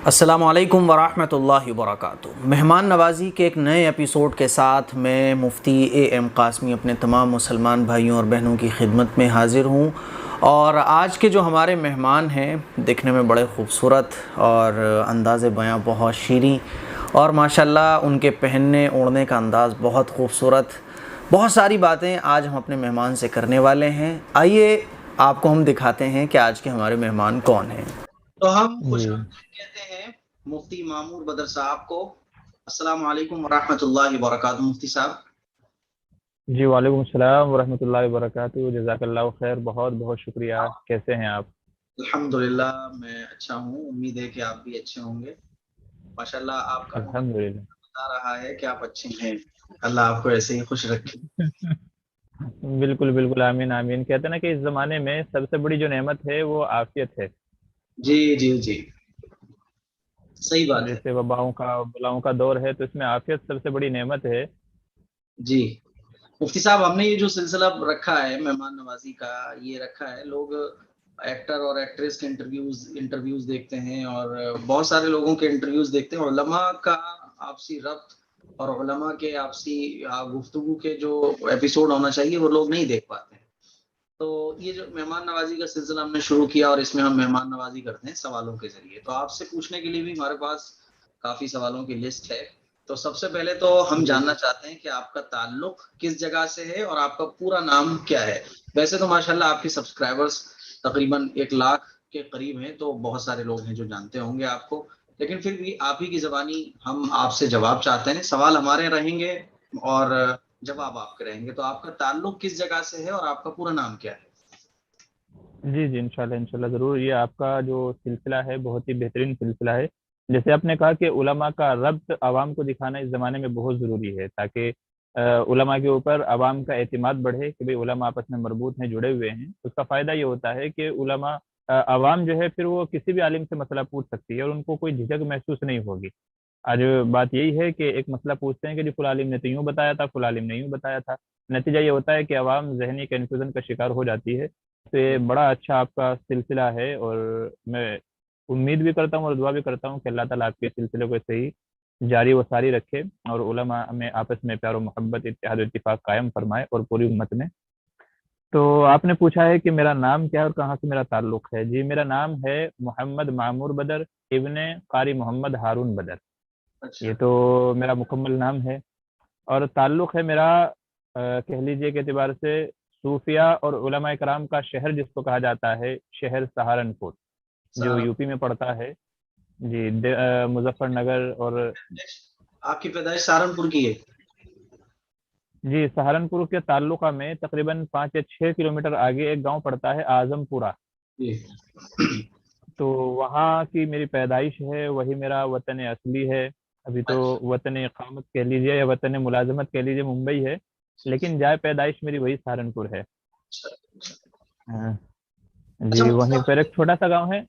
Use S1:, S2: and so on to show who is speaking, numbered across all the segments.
S1: अस्सलामुअलैकुम वरहमतुल्लाहि वबरकातुहू। मेहमान नवाज़ी के एक नए एपिसोड के साथ मैं मुफ्ती AM कासमी अपने तमाम मुसलमान भाइयों और बहनों की खिदमत में हाज़िर हूँ। और आज के जो हमारे मेहमान हैं दिखने में बड़े ख़ूबसूरत और अंदाज़ बयां बहुत शीरीं और माशाल्लाह उनके पहनने ओढ़ने का अंदाज़ बहुत ख़ूबसूरत। बहुत सारी बातें आज हम अपने मेहमान से करने वाले हैं। आइए आपको हम दिखाते हैं कि आज के हमारे मेहमान कौन हैं। तो हम
S2: जी
S1: खुशामदीद कहते हैं मुफ्ती मामूर बदर साहब को। अस्सलाम वालेकुम वरहमतुल्लाहि वबरकातुहू। मुफ्ती साहब,
S2: जी वालेकुम अस्सलाम वरहमतुल्लाहि वबरकातुहू। जज़ाकल्लाहु खैर, बहुत बहुत शुक्रिया। कैसे हैं आप?
S1: अल्हम्दुलिल्लाह मैं अच्छा हूँ। उम्मीद है कि आप भी अच्छे होंगे। माशाल्लाह आपका मुंह
S2: अल्हम्दुलिल्लाह।
S1: बता रहा है कि आप अच्छे हैं। अल्लाह आपको ऐसे ही खुश रखे।
S2: बिल्कुल बिल्कुल, आमीन आमीन। कहते हैं ना कि इस जमाने में सबसे बड़ी जो नेमत है वो आफियत है।
S1: जी जी जी, सही बात है।
S2: जैसे वबाओं का बलाओं का दौर है, तो इसमें आफियत सबसे बड़ी नेमत है।
S1: जी मुफ्ती साहब, हमने ये जो सिलसिला रखा है मेहमान नवाजी का, ये रखा है, लोग एक्टर और एक्ट्रेस के इंटरव्यूज देखते हैं और बहुत सारे लोगों के इंटरव्यूज देखते हैं। उलमा का आपसी रब्त और उलमा के आपसी गुफ्तगू के जो एपिसोड होना चाहिए वो लोग नहीं देख पाते हैं। तो ये जो मेहमान नवाजी का सिलसिला हमने शुरू किया और इसमें हम मेहमान नवाजी करते हैं सवालों के जरिए। तो आपसे पूछने के लिए भी हमारे पास काफी सवालों की लिस्ट है। तो सबसे पहले तो हम
S2: जी
S1: जानना चाहते हैं कि आपका ताल्लुक किस जगह से है और आपका पूरा नाम क्या है। वैसे तो माशाल्लाह आपके सब्सक्राइबर्स तकरीबन 1 लाख के करीब हैं, तो बहुत सारे लोग हैं जो जानते होंगे आपको, लेकिन फिर भी आप ही की जबानी हम आपसे जवाब चाहते हैं। सवाल हमारे रहेंगे और जवाब आपके रहेंगे। तो आपका ताल्लुक किस जगह से है और आपका पूरा नाम क्या है?
S2: जी जी, इंशाल्लाह इंशाल्लाह ज़रूर। ये आपका जो सिलसिला है बहुत ही बेहतरीन सिलसिला है। जैसे आपने कहा कि उलमा का रब्त आवाम को दिखाना इस ज़माने में बहुत ज़रूरी है, ताकि उलमा के ऊपर आवाम का एतमाद बढ़े कि भाई उलमा आपस में मरबूत हैं, जुड़े हुए हैं। उसका फ़ायदा ये होता है कि उलमा आवाम जो है फिर वो किसी भी आलिम से मसला पूछ सकती है और उनको कोई झिझक महसूस नहीं होगी। आज बात यही है कि एक मसला पूछते हैं कि जी फुल आलिम ने तो यूँ बताया था, फुल आलिम ने यूँ बताया था। नतीजा ये होता है कि आवाम ज़हनी कन्फ्यूजन का शिकार हो जाती है। तो ये बड़ा अच्छा आपका सिलसिला है और मैं उम्मीद भी करता हूँ और दुआ भी करता हूँ कि अल्लाह ताला आपके सिलसिले को ऐसे ही जारी व सारी रखे और उलमा में आपस में प्यार और मोहब्बत, इत्तेहाद और इत्तिफाक कायम फरमाए और पूरी उम्मत में। तो आपने पूछा है कि मेरा नाम क्या है और कहाँ से मेरा ताल्लुक है। जी, मेरा नाम है मोहम्मद मामूर बदर इब्ने कारी मोहम्मद हारून बदर।
S1: अच्छा।
S2: ये तो मेरा मुकम्मल नाम है। और ताल्लुक़ है मेरा कह लीजिए के एतबार से सूफिया और उलमा कराम का शहर जिसको कहा जाता है, शहर सहारनपुर, जो
S1: सहारा।
S2: यूपी में पड़ता है। जी, मुजफ्फरनगर और
S1: आपकी पैदाइश सहारनपुर की है?
S2: जी, सहारनपुर के ताल्लुक़ा में तकरीबन 5 या 6 किलोमीटर आगे एक गांव पड़ता है आज़मपुरा।
S1: जी।
S2: तो वहाँ की मेरी पैदाइश है, वही मेरा वतन असली है। अभी तो
S1: अच्छा
S2: वतन इक़ामत कह लीजिए या वतन मुलाज़मत कह लीजिए मुंबई है, लेकिन जाए पैदाइश मेरी वही सहारनपुर है।
S1: अच्छा अच्छा।
S2: हाँ,
S1: अच्छा
S2: जी,
S1: मुफ्ती
S2: वहीं पर
S1: साहब।
S2: एक छोटा सा गांव है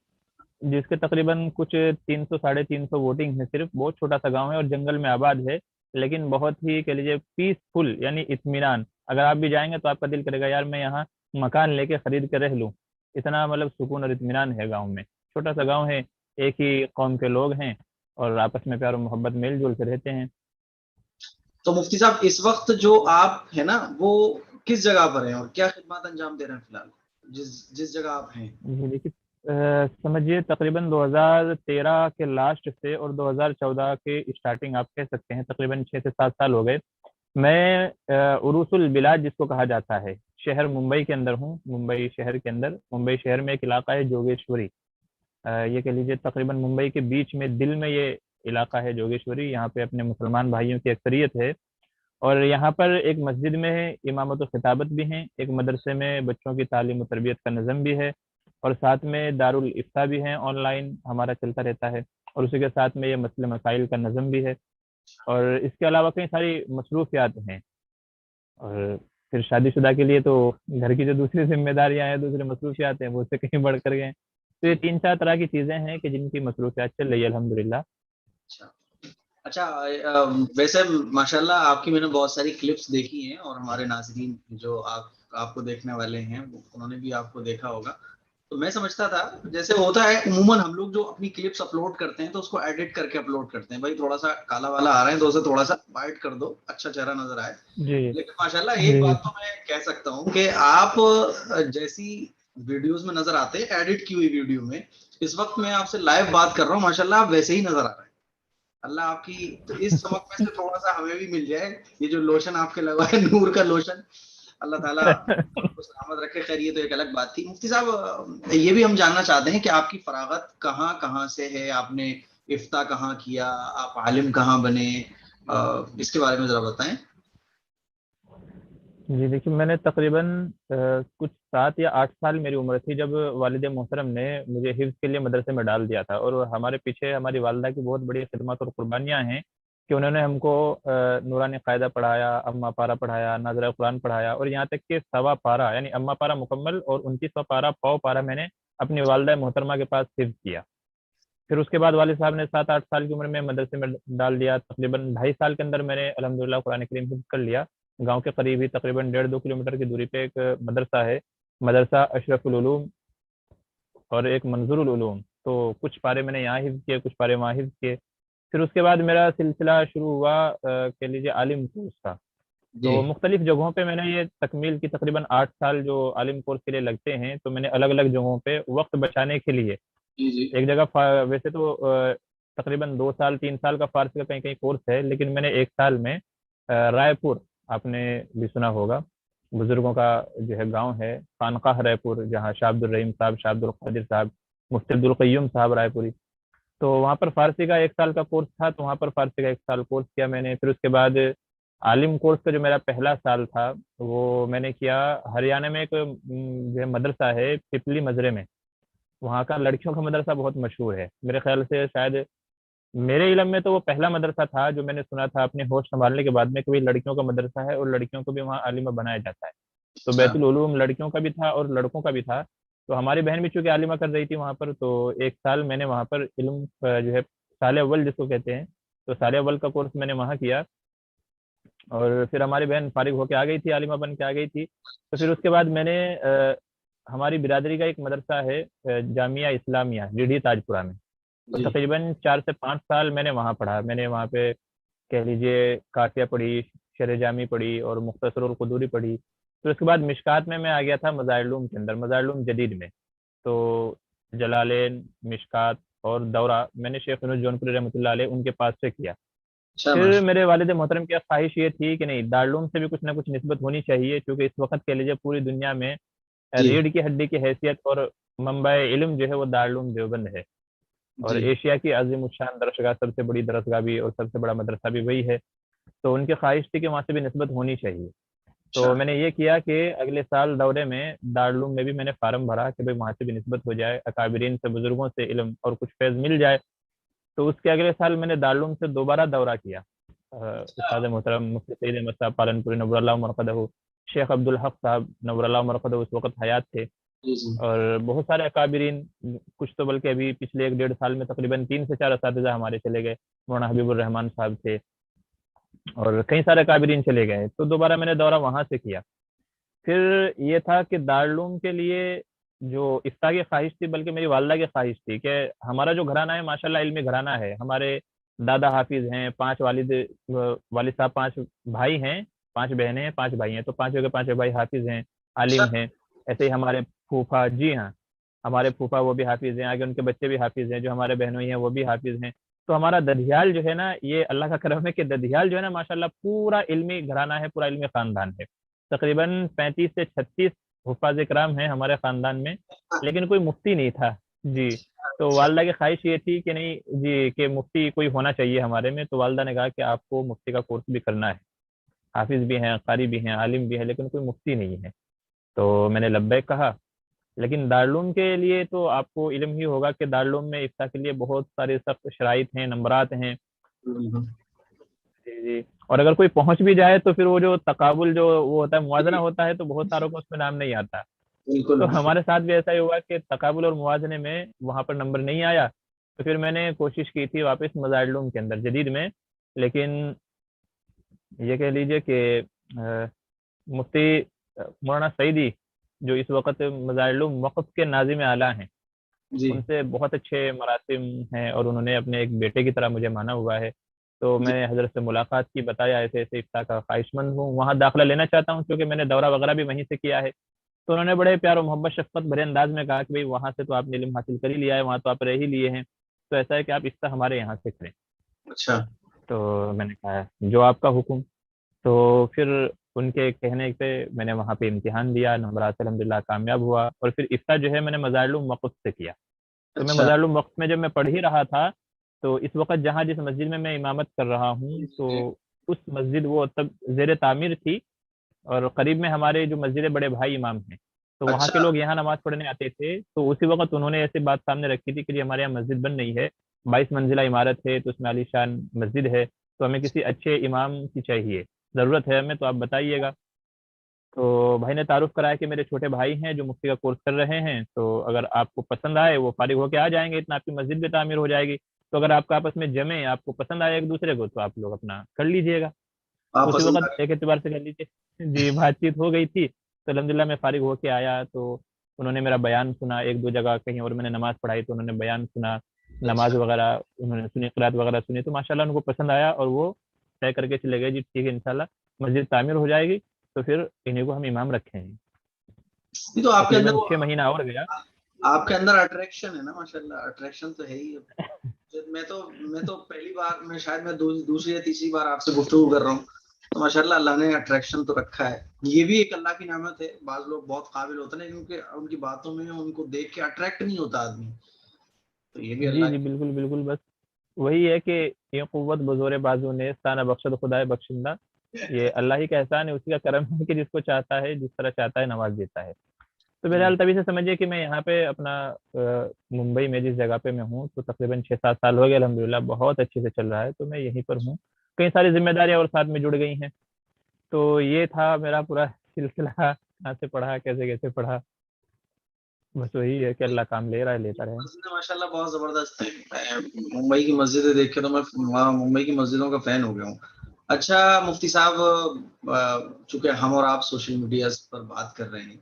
S2: जिसके तकरीबन कुछ 300 साढ़े 300 वोटिंग है। सिर्फ बहुत छोटा सा गांव है और जंगल में आबाद है, लेकिन बहुत ही कह लीजिए पीसफुल, यानी इत्मीनान। अगर आप भी जाएंगे तो आपका दिल करेगा यार मैं यहाँ मकान लेके खरीद के रह लूँ। इतना मतलब सुकून और इत्मीनान है गाँव में। छोटा सा गाँव है, एक ही कौम के लोग हैं और आपस में प्यार और मोहब्बत मेल जोल से रहते हैं।
S1: तो मुफ्ती साहब, इस वक्त जो आप है ना, वो किस जगह पर हैं और क्या खिदमत अंजाम दे रहे हैं फिलहाल, जिस जिस जगह आप हैं?
S2: जी देखिए, समझिए तकरीबन 2013 के लास्ट से और 2014 के स्टार्टिंग आप कह सकते हैं, तकरीबन 6 से 7 साल हो गए। मैं उरूसुल बिलाद जिसको कहा जाता है, शहर मुंबई के अंदर हूँ। मुंबई शहर के अंदर, मुंबई शहर में एक इलाका है जोगेश्वरी। ये कह लीजिए तकरीबन मुंबई के बीच में दिल में ये इलाका है जोगेश्वरी। यहाँ पे अपने मुसलमान भाइयों की अक्सरियत है और यहाँ पर एक मस्जिद में इमामत और खिताबत भी हैं, एक मदरसे में बच्चों की तालीम और तरबियत का निज़म भी है और साथ में दारुल इफ्ता भी है, ऑनलाइन हमारा चलता रहता है। और उसी के साथ में ये मसले मसाइल का निज़म भी है और इसके अलावा कई सारी मसरूफियात हैं। और फिर शादीशुदा के लिए तो घर की जो दूसरी जिम्मेदारियां हैं, दूसरी मसरूफियात हैं, वो उससे कहीं बढ़ कर गए। तो ये 3 4 तरह की चीज़ें हैं कि जिनकी मसरूफियात चल रही है अल्हम्दुलिल्लाह।
S1: अच्छा अच्छा। वैसे माशाल्लाह आपकी मैंने बहुत सारी क्लिप्स देखी हैं और हमारे नाज़रीन जो आपको देखने वाले हैं उन्होंने भी आपको देखा होगा। तो मैं समझता था, जैसे होता है उमूमन हम लोग जो अपनी क्लिप्स अपलोड करते हैं तो उसको एडिट करके अपलोड करते हैं, भाई थोड़ा सा काला वाला आ रहा है तो उसे थोड़ा सा वाइट कर दो, अच्छा चेहरा नजर आए।
S2: जी
S1: लेकिन माशाल्लाह
S2: जी
S1: एक
S2: जी
S1: बात तो मैं कह सकता हूँ कि आप जैसी वीडियोस में नजर आते हैं एडिट की हुई वीडियो में, इस वक्त मैं आपसे लाइव बात कर रहा हूँ, माशाल्लाह आप वैसे ही नजर आ रहे हैं। अल्लाह आपकी तो इस चमक में से थोड़ा सा हमें भी मिल जाए। ये जो लोशन आपके लगा है, नूर का लोशन, अल्लाह ताला आपको सलामत रखे। खैर ये तो एक अलग बात थी। मुफ्ती साहब ये भी हम जानना चाहते हैं कि आपकी फरागत कहाँ कहाँ से है, आपने इफ्ता कहाँ किया, आप आलिम कहाँ बने, इसके बारे में जरा बताएं।
S2: जी देखिए, मैंने तकरीबन कुछ 7 या 8 साल मेरी उम्र थी जब वालिद मोहतरम ने मुझे हिफ्ज़ के लिए मदरसे में डाल दिया था। और हमारे पीछे हमारी वालदा की बहुत बड़ी खिदमत और कुर्बानियाँ हैं कि उन्होंने हमको नूरानी कायदा पढ़ाया, अम्मा पारा पढ़ाया, नाज़रा कुरान पढ़ाया, और यहाँ तक कि सवा पारा यानी अम्मा पारा मुकम्मल और 29वां पारा पाव पारा मैंने अपनी वालदा मोहतरमा के पास हिफ्ज़ किया। फिर उसके बाद वालिद साहब ने 7-8 साल की उम्र में मदरसे में डाल दिया। तकरीबन 2.5 साल के अंदर मैंने अल्हम्दुलिल्लाह कुरान करीम हिफ्ज़ कर लिया। गांव के करीब ही तकरीबन 1.5-2 किलोमीटर की दूरी पे एक मदरसा है, मदरसा अशरफुल उलूम और एक मंजूरुल उलूम। तो कुछ पारे मैंने यहाँ हिफ्ज़ किए, कुछ पारे वहाँ हिफ्ज़ किए। फिर उसके बाद मेरा सिलसिला शुरू हुआ कह लीजिए आलिम कोर्स का।
S1: जी
S2: तो मुख्तलिफ जगहों पे मैंने ये तकमील की तकरीबन 8 साल जो आलिम कोर्स के लिए लगते हैं, तो मैंने अलग अलग जगहों पे वक्त बचाने के लिए
S1: जी जी।
S2: एक जगह वैसे तो तकरीबन 2 साल 3 साल का फारसी का कहीं कहीं कोर्स है, लेकिन मैंने एक साल में रायपुर, आपने भी सुना होगा, बुजुर्गों का जो है गांव है खानकाह रायपुर, जहाँ शाह अब्दुल रहीम साहब, शाह अब्दुल कादिर साहब, मुफ्ती अब्दुल कय्यूम साहब रायपुरी। तो वहाँ पर फारसी का 1 साल का कोर्स था, तो वहाँ पर फारसी का 1 साल कोर्स किया मैंने। फिर उसके बाद आलिम कोर्स का जो मेरा पहला साल था वो मैंने किया हरियाणा में एक जो है मदरसा है पिपली मजरे में। वहाँ का लड़कियों का मदरसा बहुत मशहूर है, मेरे ख्याल से शायद मेरे इलम में तो वो पहला मदरसा था जो मैंने सुना था अपने होश संभालने के बाद में कि भाई लड़कियों का मदरसा है और लड़कियों को भी वहाँ आलिमा बनाया जाता है। तो
S1: अच्छा।
S2: बैतुल उलूम लड़कियों का भी था और लड़कों का भी था। तो हमारी बहन भी चूंकि आलिमा कर रही थी वहाँ पर, तो एक साल मैंने वहाँ पर इल्म जो है साल अव्वल जिसको कहते हैं, तो साल अव्वल का कोर्स मैंने वहाँ किया। और फिर हमारी बहन फारिग होके आ गई थी, आलिमा बन के आ गई थी। तो फिर उसके बाद मैंने हमारी बिरादरी का एक मदरसा है जामिया इस्लामिया रीढ़ी ताजपुरा में। तो
S1: जी।
S2: तकरीबन 4 से 5 साल मैंने वहाँ पढ़ा। मैंने वहाँ पे कह लीजिए काफिया पढ़ी, शेर जामी पढ़ी और मुख्तसर और कुदूरी पढ़ी। फिर उसके बाद मिशकात में मैं आ गया था मज़ाहिर के अंदर, मज़ाहिर जदीद में। तो जलालेन, मिशकात और दौरा मैंने शेख यूनुस जौनपुरी रहमतुल्लाह अलैह उनके पास से किया।
S1: अच्छा
S2: फिर
S1: माशा।
S2: मेरे वालिद मोहतरम की ख्वाहिश ये थी कि नहीं, दारुल से भी कुछ ना कुछ निस्बत होनी चाहिए, क्योंकि इस वक्त कह लीजिए पूरी दुनिया में
S1: जी।
S2: रीढ़ की हड्डी की हैसियत और मंबा इल्म जो है वो दारुल देवबंद है। और
S1: जी।
S2: एशिया की अजीम शान दरसगाह, सबसे बड़ी दरसगाह भी और सबसे बड़ा मदरसा भी वही है। तो उनकी ख्वाहिश थी कि वहाँ से भी निस्बत होनी चाहिए।
S1: अच्छा।
S2: तो मैंने ये किया कि अगले साल दौरे में दारुल में भी मैंने फार्म भरा कि भाई वहाँ से भी निस्बत हो जाए, अकाबरीन से बुजुर्गों से इल्म और कुछ फैज़ मिल जाए। तो उसके अगले साल मैंने दारुल से दोबारा दौरा किया। उस्ताद मोहतरम मुफ्ती सईद अहमद साहब पालनपुरी नव्वरल्लाहु मरकदहू, शेख अब्दुल हक साहब नव्वरल्लाहु मरकदहू उस वक्त हयात थे,
S1: जी जी।
S2: और बहुत सारे अकाबरीन, कुछ तो बल्कि अभी पिछले 1-1.5 साल में तकरीबन 3 से 4 असातिज़ा हमारे चले गए। मौलाना हबीबुर रहमान साहब थे और कई सारे अकाबरीन चले गए। तो दोबारा मैंने दौरा वहां से किया। फिर ये था कि दारुल के लिए जो इफ्ता की ख्वाहिश थी, बल्कि मेरी वालदा की ख्वाहिश थी कि हमारा जो घराना है माशाल्लाह इल्मी घराना है। हमारे दादा हाफिज हैं, 5 वालिद वालिद साहब 5 भाई हैं, 5 बहनें हैं, 5 भाई हैं। तो पांचों के पांचों भाई हाफिज हैं,
S1: अच्छा।
S2: आलिम हैं। ऐसे ही हमारे फूफा, जी हाँ, हमारे फूफा वो भी हाफिज हैं, आगे उनके बच्चे भी हाफिज हैं, जो हमारे बहनों हैं वो भी हाफिज हैं। तो हमारा ददियाल जो है ना, ये अल्लाह का करम है कि ददियाल जो है ना माशाल्लाह पूरा इल्मी घराना है, पूरा इल्मी खानदान है। तकरीबन 35 से 36 हुफ्फाज इकराम हैं हमारे खानदान में, लेकिन कोई मुफ्ती नहीं था। जी। तो
S1: अच्छा।
S2: वालदा की ख्वाहिश ये थी कि नहीं जी, कि मुफ्ती कोई होना चाहिए हमारे में। तो वालदा ने कहा कि आपको मुफ्ती का कोर्स भी करना है, हाफिज भी हैं, कारी भी हैं, आलिम भी है, लेकिन कोई मुफ्ती नहीं है। तो मैंने लब्बैक कहा। लेकिन दारुल के लिए तो आपको इल्म ही होगा कि दारुल में इफ्ता के लिए बहुत सारे सख्त शराइत हैं, नंबरात हैं।
S1: हम्म।
S2: जी जी। और अगर कोई पहुंच भी जाए तो फिर वो जो तकाबुल जो वो होता है, मुवाजना
S1: जी,
S2: होता है, तो बहुत सारों को उसमें नाम नहीं आता।
S1: बिल्कुल
S2: तो
S1: बिल्कुल।
S2: हमारे साथ भी ऐसा ही हुआ कि तकाबुल और मुवाजने में वहां पर नंबर नहीं आया। तो फिर मैंने कोशिश की थी वापस मज़ाहिर के अंदर जदीद में। लेकिन ये कह लीजिए कि मुफ्ती मौलाना सईदी जो इस वक्त मज़ारिल वक़्फ़ के नाज़िम आला हैं,
S1: जी
S2: उनसे बहुत अच्छे मरासिम हैं और उन्होंने अपने एक बेटे की तरह मुझे माना हुआ है। तो
S1: जी।
S2: मैंने हज़रत से मुलाकात की, बताया ऐसे ऐसे इफ्ता का ख्वाहिशमंद हूँ, वहाँ दाखिला लेना चाहता हूँ क्योंकि मैंने दौरा वगैरह भी वहीं से किया है। तो उन्होंने बड़े प्यार और मोहब्बत शफ़क़त भरे अंदाज में कहा कि भाई वहाँ से तो आपने इल्म हासिल कर ही लिया है, वहाँ तो आप रह ही लिए हैं, तो ऐसा है कि आप इफ्ता हमारे यहाँ से करें।
S1: अच्छा।
S2: तो मैंने कहा जो आपका हुक्म। तो फिर उनके कहने पे मैंने वहाँ पे इम्तिहान दिया, नंबरात से अल्हम्दुलिल्लाह कामयाब हुआ और फिर इफ्ता जो है मैंने मज़ारिल वक़्फ़ से किया। तो मैं
S1: अच्छा।
S2: मज़ारिल वक़्फ़ में जब मैं पढ़ ही रहा था, तो इस वक़्त जहाँ जिस मस्जिद में मैं इमामत कर रहा हूँ,
S1: जी जी।
S2: तो उस मस्जिद वो तब ज़ेर तामीर थी और करीब में हमारे जो मस्जिद बड़े भाई इमाम हैं, तो वहाँ के
S1: अच्छा।
S2: लोग यहाँ नमाज़ पढ़ने आते थे। तो उसी वक़्त उन्होंने ऐसी बात सामने रखी थी कि जी हमारे यहाँ मस्जिद बन रही है, 22 मंजिला इमारत है, तो उसमें आलीशान मस्जिद है, तो हमें किसी अच्छे इमाम की चाहिए, ज़रूरत है हमें, तो आप बताइएगा। तो भाई ने तारुफ कराया कि मेरे छोटे भाई हैं जो मुफ्ती का कोर्स कर रहे हैं, तो अगर आपको पसंद आए वो फारिग होके आ जाएंगे, इतना आपकी मस्जिद भी तामीर हो जाएगी। तो अगर आपका आपस में जमे, आपको पसंद आए एक दूसरे को, तो आप लोग अपना कर लीजिएगा।
S1: आप
S2: उसी
S1: पसंद आ
S2: वक्त एक एतबार से कर लीजिए। जी बातचीत हो गई थी, तो अल्हम्दुलिल्लाह मैं फारिग होके आया, तो उन्होंने मेरा बयान सुना, एक दो जगह कहीं और मैंने नमाज पढ़ाई तो उन्होंने बयान सुना,
S1: गए।
S2: नमाज
S1: अच्छा।
S2: वगैरह उन्होंने सुनी, क़िरात वगैरह सुनी, तो माशाल्लाह उनको पसंद आया और वो तय करके चले गए जी ठीक है इंशाल्लाह मस्जिद तामीर हो जाएगी, तो फिर इन्हीं को हम इमाम रखेंगे।
S1: ये तो आपके अंदर
S2: तकरीबन
S1: वो
S2: 6 महीना और गया।
S1: आपके अंदर अट्रैक्शन है ना, माशाल्लाह, अट्रैक्शन तो है ही। मैं तो पहली बार, मैं शायद मैं दूसरी या तीसरी बार आपसे गुफ्तगू कर रहा हूँ। तो माशाल्लाह अल्लाह ने अट्रैक्शन तो रखा है। ये भी एक अल्लाह की नेमत है। बाज लोग बहुत काबिल होते हैं क्योंकि उनकी बातों में उनको देख के अट्रैक्ट नहीं होता आदमी। तो ये भी
S2: जी
S1: अल्लाह
S2: जी
S1: की।
S2: बिल्कुल बिल्कुल, बस वही है कि ये कुव्वत बज़ोरे बाजू ने साना बख्शद खुदाए बख्शिंदा, ये अल्लाह ही का एहसान है, उसी का करम है कि जिसको चाहता है जिस तरह चाहता है नवाज देता है। तो
S1: जी
S2: बहरहाल तभी से समझिए कि मैं यहाँ पे अपना मुंबई में जिस जगह पे मैं हूँ, तो तकरीबन 6-7 साल हो गए अल्हम्दुलिल्लाह, बहुत अच्छे से चल रहा है, तो मैं यहीं पर हूँ। कई सारी जिम्मेदारियां और साथ में जुड़ गई हैं। तो ये था मेरा पूरा सिलसिला, कहाँ से पढ़ा, कैसे कैसे पढ़ा, बस वही है कि अल्लाह काम ले रहा है, लेता रहे।
S1: मस्जिदें माशाल्लाह बहुत जबरदस्त है। मुंबई की मस्जिदें देख के तो मैं वहाँ मुंबई की मस्जिदों का फैन हो गया हूँ। अच्छा मुफ्ती साहब, चूंकि हम और आप सोशल मीडिया पर बात कर रहे हैं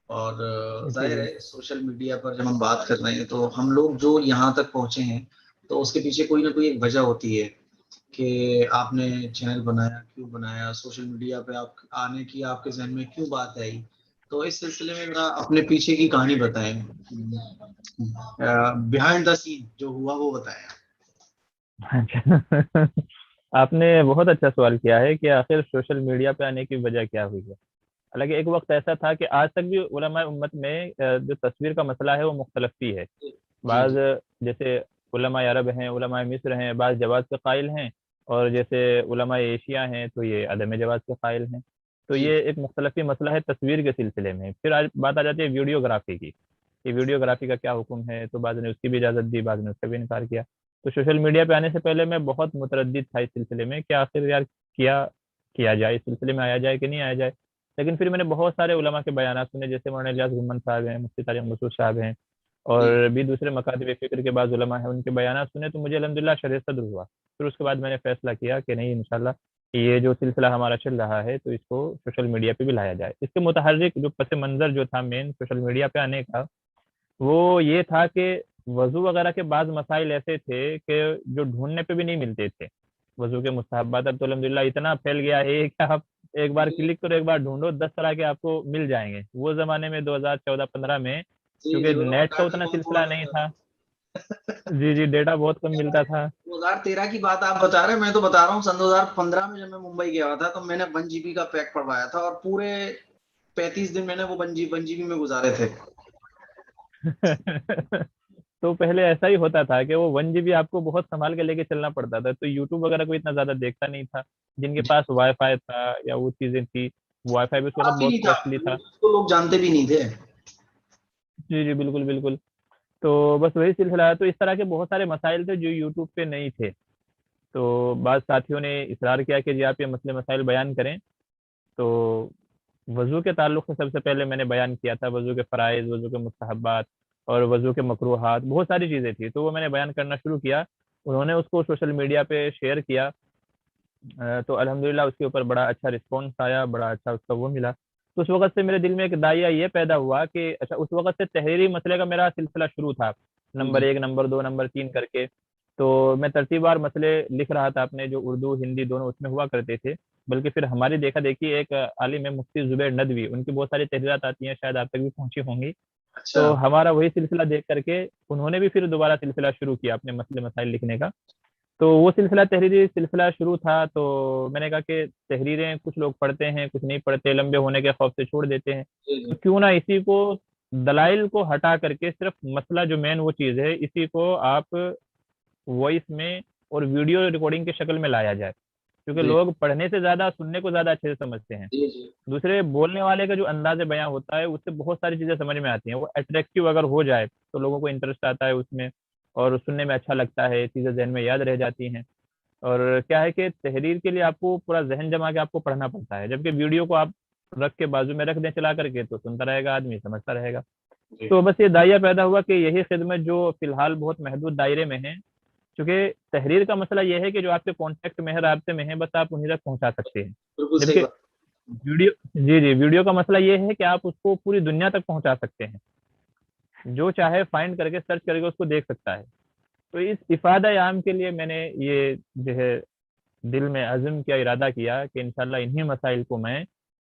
S1: और
S2: जी
S1: जाहिर
S2: जी।
S1: है सोशल मीडिया पर जब हम बात कर रहे हैं तो हम लोग जो यहाँ तक पहुंचे हैं, तो उसके पीछे कोई ना कोई एक वजह होती है कि आपने चैनल बनाया, क्यों बनाया, सोशल मीडिया पे आप आने की आपके जहन में क्यों बात आई। तो इस सिलसिले में जरा अपने पीछे की कहानी बताएं, बिहाइंड द सीन जो हुआ वो बताएं।
S2: अच्छा। आपने बहुत अच्छा सवाल किया है कि आखिर सोशल मीडिया पे आने की वजह क्या हुई है। हालांकि एक वक्त ऐसा था कि आज तक भी उलमा उम्मत में जो तस्वीर का मसला है वो मुख्तलफ ही है।
S1: जी
S2: बाज
S1: जी
S2: जैसे उलमा अरब हैं, उलमा मिस्र हैं, बाज जवाज के कायल हैं, और जैसे उलमा एशिया हैं तो ये अदम जवाज के कायल हैं। तो
S1: जी।
S2: ये एक मुख्तलफी मसला है तस्वीर के सिलसिले में। फिर आज बात आ जाती है वीडियोग्राफी की, कि वीडियोग्राफी का क्या हुक्म है, तो बाद ने उसकी भी इजाज़त दी, बाद ने उसका भी इनकार किया। तो सोशल मीडिया पे आने से पहले मैं बहुत मुतरद्दिद था इस सिलसिले में कि आखिर यार क्या किया जाए, इस सिलसिले में आया जाए कि नहीं आया जाए। लेकिन फिर मैंने बहुत सारे उलमा के बयान सुने, जैसे मौलाना इलियास गुम्मन साहब हैं, मुफ्ती तारिक मसूद साहब हैं,
S1: जी
S2: और भी दूसरे मकातब फ़िक्र के बाद उलमा हैं, उनके बयान सुने, तो मुझे अल्हम्दुलिल्लाह शरह सद्र हुआ। फिर उसके बाद मैंने फैसला किया कि नहीं इंशाल्लाह ये जो सिलसिला हमारा चल रहा है तो इसको सोशल मीडिया पे भी लाया जाए। इसके मुतहर्रिक जो पस मंज़र जो था मेन सोशल मीडिया पे आने का, वो ये था कि वज़ू वगैरह के बाद मसाइल ऐसे थे कि जो ढूँढने पे भी नहीं मिलते थे। वज़ू के मुस्तहब्बात अब तो अल्हम्दुलिल्लाह इतना फैल गया है कि आप एक बार
S1: जी
S2: क्लिक करो, एक बार ढूँढो, 10 तरह के आपको मिल जाएँगे। वो ज़माने में 2014-15 में
S1: जी
S2: क्योंकि
S1: जी, वो तो
S2: नेट का
S1: डाटा
S2: उतना
S1: बहुत हुआ
S2: सिलसिला नहीं
S1: करता
S2: था।
S1: था।
S2: जी, जी, डेटा बहुत कम मिलता था।
S1: 2013 की बात आप बता रहे हैं, मैं तो बता रहा हूँ सन 2015 में जब मैं मुंबई गया हुआ था तो मैंने 1 GB का पैक पड़वाया था और पूरे 35 दिन मैंने वो 1 GB में गुजारे थे।
S2: तो पहले ऐसा ही होता था कि वो 1 GB आपको बहुत संभाल के लेके चलना पड़ता था, तो यूट्यूब वगैरह को इतना ज्यादा देखता नहीं था। जिनके
S1: जी,
S2: पास वाईफाई था या वो चीजें थी, वाईफाई भी उस वक्त
S1: काफी
S2: बहुत
S1: नहीं था,
S2: कॉस्टली था।
S1: तो लोग जानते भी नहीं थे।
S2: जी जी बिल्कुल बिल्कुल। तो बस वही सिलसिला है, तो इस तरह के बहुत सारे मसाइल थे जो यूट्यूब पे नहीं थे। तो बाद साथियों ने इसरार किया कि जी आप ये मसले मसाइल बयान करें। तो वज़ू के ताल्लुक से सबसे पहले मैंने बयान किया था, वज़ू के फ़राइज़, वज़ू के मुस्तहब्बात और वज़ू के मकरूहात, बहुत सारी चीज़ें थी, तो वो मैंने बयान करना शुरू किया। उन्होंने उसको सोशल मीडिया पे शेयर किया, तो अल्हम्दुलिल्लाह उसके ऊपर बड़ा अच्छा रिस्पॉन्स आया, बड़ा अच्छा उसका वो मिला। तो उस वक्त से मेरे दिल में एक दाइया ये पैदा हुआ कि अच्छा, उस वक्त से तहरीरी मसले का मेरा सिलसिला शुरू था, नंबर
S1: जी
S2: 1, नंबर 2, नंबर 3 करके। तो मैं तरतीबवार मसले लिख रहा था अपने, जो उर्दू हिंदी दोनों उसमें हुआ करते थे। बल्कि फिर हमारी देखा देखी एक आलिम है मुफ्ती जुबैर नदवी, उनकी बहुत सारी तहरीरात आती हैं, शायद आप तक भी पहुंची होंगी।
S1: अच्छा।
S2: तो हमारा वही सिलसिला देख करके उन्होंने भी फिर दोबारा सिलसिला शुरू किया अपने मसले मसाइल लिखने का। तो वो सिलसिला तहरीरी सिलसिला शुरू था। तो मैंने कहा कि तहरीरें कुछ लोग पढ़ते हैं, कुछ नहीं पढ़ते, लंबे होने के खौफ से छोड़ देते हैं।
S1: जी
S2: तो
S1: जी
S2: क्यों ना इसी को, दलाइल को हटा करके सिर्फ मसला जो मेन वो चीज़ है, इसी को आप वॉइस में और वीडियो रिकॉर्डिंग की शक्ल में लाया जाए। क्योंकि
S1: जी
S2: लोग पढ़ने से ज्यादा सुनने को ज्यादा अच्छे से समझते हैं।
S1: जी जी
S2: दूसरे बोलने वाले का जो अंदाज बयां होता है, उससे बहुत सारी चीजें समझ में आती हैं। वो अट्रैक्टिव अगर हो जाए तो लोगों को इंटरेस्ट आता है उसमें, और सुनने में अच्छा लगता है, चीजें जहन में याद रह जाती हैं। और क्या है कि तहरीर के लिए आपको पूरा जहन जमा के आपको पढ़ना पड़ता है, जबकि वीडियो को आप रख के बाजू में रख दें चला करके, तो सुनता रहेगा आदमी, समझता रहेगा।
S1: जी
S2: तो बस ये दायरा पैदा हुआ कि यही खिदमत जो फिलहाल बहुत महदूद दायरे में है, क्योंकि तहरीर का मसला यह है कि जो आपके कॉन्टेक्ट में है, राब्ते में है, बस आप उन्हीं तक पहुंचा सकते हैं।
S1: बिल्कुल सही
S2: जबकि
S1: बात।
S2: वीडियो, जी जी, वीडियो का मसला ये है कि आप उसको पूरी दुनिया तक पहुंचा सकते हैं। जो चाहे फाइंड करके सर्च करके उसको देख सकता है। तो इस इफादा आम के लिए मैंने ये जो है दिल में अज़्म किया, इरादा किया कि इंशाल्लाह इन्हीं मसाइल को मैं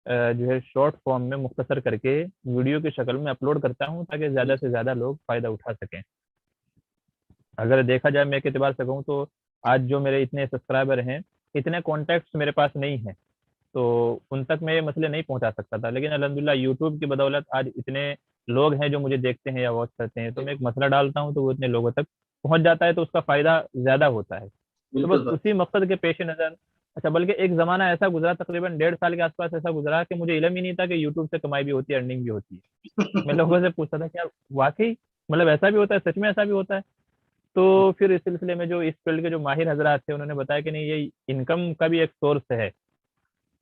S2: जो है शॉर्ट फॉर्म में मुख्तसर करके वीडियो की शक्ल में अपलोड करता हूँ, ताकि ज़्यादा से ज़्यादा लोग फ़ायदा उठा सकें। अगर देखा जाए मैं एक एतबार से कहूँ तो आज जो मेरे इतने सब्सक्राइबर हैं, इतने कॉन्टैक्ट्स मेरे पास नहीं हैं, तो उन तक मैं ये मसले नहीं पहुंचा सकता था। लेकिन अल्हम्दुलिल्लाह यूट्यूब की बदौलत आज इतने लोग हैं जो मुझे देखते हैं या वॉच करते हैं। तो मैं एक मसला डालता हूँ तो वो इतने लोगों तक पहुंच जाता है, तो उसका फ़ायदा ज़्यादा होता है। तो बस
S1: बिल्कुल बात।
S2: उसी मकसद के पेश नज़र, अच्छा, बल्कि एक ज़माना ऐसा गुजरा, तकरीबन 1.5 साल के आसपास ऐसा गुजरा कि मुझे इल्म ही नहीं था कि यूट्यूब से कमाई भी होती है, अर्निंग भी होती है। मैं लोगों से पूछता था, क्या वाकई मतलब ऐसा भी होता है, सच में ऐसा भी होता है? तो फिर इस सिलसिले में जो इस फील्ड के जो माहिर हजरात थे, उन्होंने बताया कि नहीं, ये इनकम का भी एक सोर्स है।